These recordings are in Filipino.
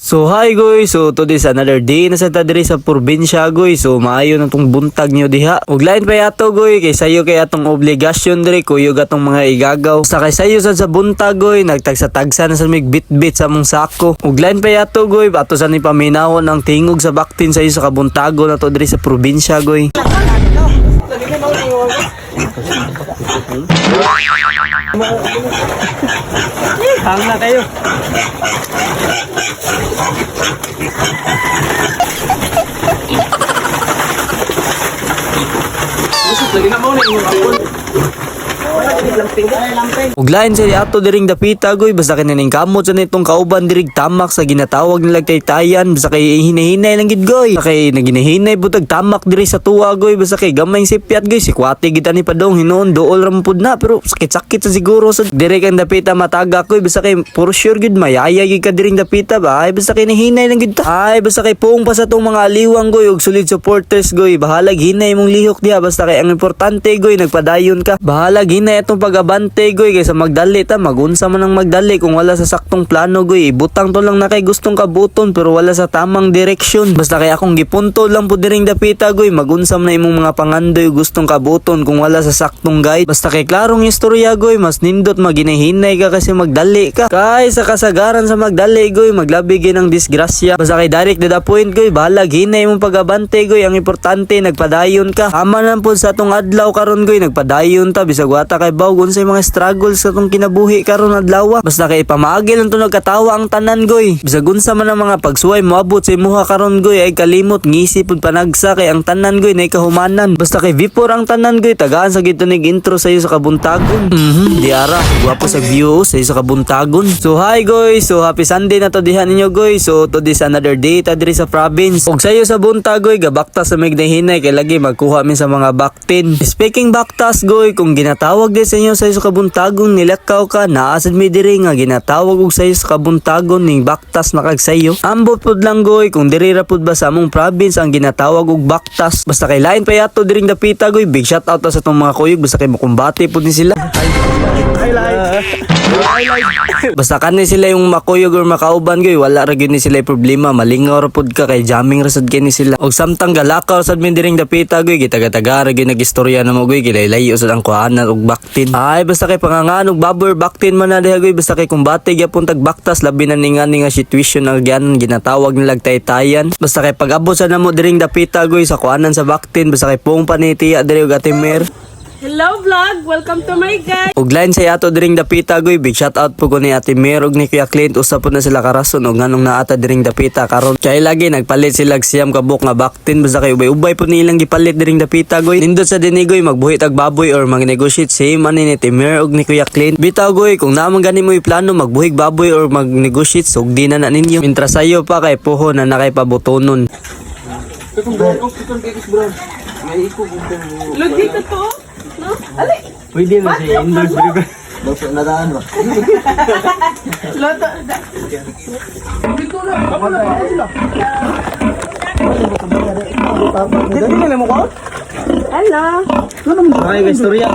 So hi guys, so today's another day na sa diri sa probinsya guys. So maayo na tong buntag nyo diha. Ug lain pa yato goy kay sayo kay atong obligasyon diri kuyog atong mga igagaw. Sa kay sayo sa buntag goy nagtagsa-tagsa na sa mig bit-bit sa mong sako. Ug lain pa yato goy ato sa ni paminawon ang tingog sa baktin sayo sa kabuntago na to diri sa probinsya goy. Hang na kayo. Lagi na mo na yung apple. Ug lain sa ato diring dapita goy basta kanining kamot sa nitong kauban dirig tamak sa ginatawag nilag taytayan basta kay hinahinay lang gid goy. Kay naginahinay butag tamak diri sa tuwa goy basta kay gamay sipyat goy si kwate gid ani padong hinuon dool ra pud na pero sakit-sakit sa siguro sa diri kang dapita matagak goy basta kay for sure gid mayaya gid ka diring dapita ba ay basta kay nahinay lang gid ta. Ay basta kay puong pa sa tong mga aliwang goy ug solid supporters goy bahalag hinay mong lihok diha basta kay ang importante goy nagpadayon ka. Bahalag hinay atong pagabante goy kaysa magdali ta magunsa man ang magdali kung wala sa saktong plano goy ibutang to lang na kay gustong kabuton pero wala sa tamang direksyon basta kay akong gipunto lang po diring dapita goy magunsa man na imong mga pangandoy gustong kabuton kung wala sa saktong guide basta kay klarong istorya goy mas nindot maginahinay ka kasi magdali ka kay sa kasagaran sa magdali goy maglabi gyud ang disgrasya basta kay direct to the point goy bahalag hinay mong pagabante goy ang importante nagpadayon ka ama na po sa atong adlaw karon goy nagpadayon ta bisag wata kay bawgon sa mga struggles sa tong kinabuhi karon adlaw basta kay pamaagi lang to nagkatawa ang tanan goy bisag unsa man ang mga pagsuway moabot sa imuha karon goy ay kalimot ngisi pud panagsa kay ang tanan goy nay kahumanan basta kay before ang tanan goy tagaan sa gitunig intro sa iyo sa kabuntagon diara guwapo sa view sa iyo sa kabuntagon. So hi guys, so happy Sunday na to diha ninyo guys. So to this another day ta diri sa province ug sa iyo sa buntag goy gabakta sa mignahinay kay lagi magkuha min sa mga baktin. Speaking baktas goy kung ginatawag din sa inyo sa kabuntagon nilakaw ka naasad mi diri nga ginatawag og sayo sa kabuntagon ning baktas na kag sayo ambot pud lang goy kung diri ra pud ba sa among province ang ginatawag og baktas basta kay lain pa yato diring dapita goy big shout out sa tong mga kuyog basta kay makumbati pud ni sila basta kani sila yung makuyog or makauban goy wala ra gyud ni sila problema malingaw ra pud ka kay jamming ra sad kini sila og samtang galakaw sad mi diring dapita goy gitaga-taga ra gyud nagistorya na mo goy kilay-layo sad ang kuhanan og baktin ay basta kay pangangaan og baboy baktin man na diha goy basta kay kumbate gyapon tag baktas labi na ninga nga situation ang gyan ginatawag nilag taytayan basta kay pag-abot sa namo diring dapita goy sa kuhanan sa baktin basta kay pong panitiya diri og atimer. Hello vlog! Welcome to my guys! Ug line sa ato diring dapita goy big shout out po ko ni Ate Mer ug ni Kuya Clint usap po na sila karason ug nganong naata diring dapita karon kay lagi nagpalit sila siyam ka buk nga baktin basta kay ubay-ubay po nilang gipalit diring dapita goy nindot sa dinhi goy magbuhi tag baboy or mag-negotiate same ani ni Ate Mer ug ni Kuya Clint bitaw goy kung naman gani mo iplano magbuhig baboy or mag-negotiate sugdi na ninyo mintra sayo pa kay puho na nakay pabutonon. Look dito to! No? Ali! Pwede na si indoors diri. Basta nadaan ba? Loto! Dito na! Ako na! Dili na mo ko? Hello! Ay guys storya.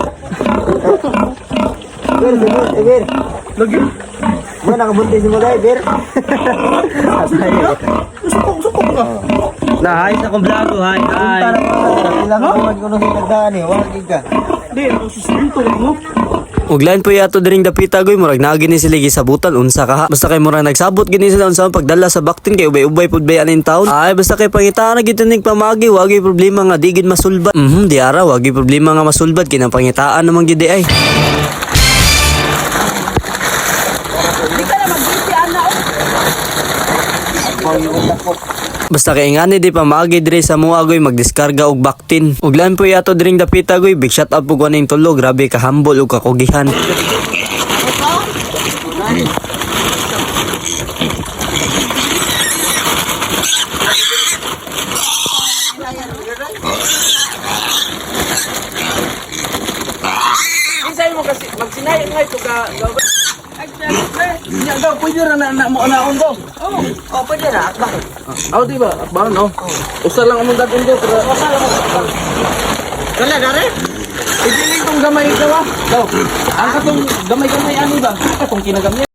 Ger! Lagi. Mo nakabuntis mo guys, Ger. Sukok ka. Na, hi sa kong vlog, hi. Ilang kawan ko nung nagdaan eh, wala ka. Di, ako susunto mo. Ug lain po yato diring dapita goy murag naa gini sila gisabutan unsa ka ha basta kay murag nagsabot gini sila unsa pagdala sa baktin kay ubay-ubay pud bayan in town ay basta kay pangitaan na gid ning pamagi wagi problema nga di gid masulbad di ara wagi problema nga masulbad kinang pangitaan namang gid ay. Hindi ka na mag-busy, ana o! Basta kay ngani di pamagi diri sa mua goy magdiskarga og baktin. Ug lan po yato diring dapita goy big shout out po ganing tulo grabe ka humble ug kakugihan. Insay mo kasi magsinayan nga ito ka Nya daw, pwede na mo anaon daw. Oh, pwede na. Bakit? Aw di ba? Akbahan no. Usa lang among daton do pero Usa lang ako. Kala gare? Ipiling tong gamay daw. Daw. Ang katong gamay-gamay ani ba? Katong kinagamay.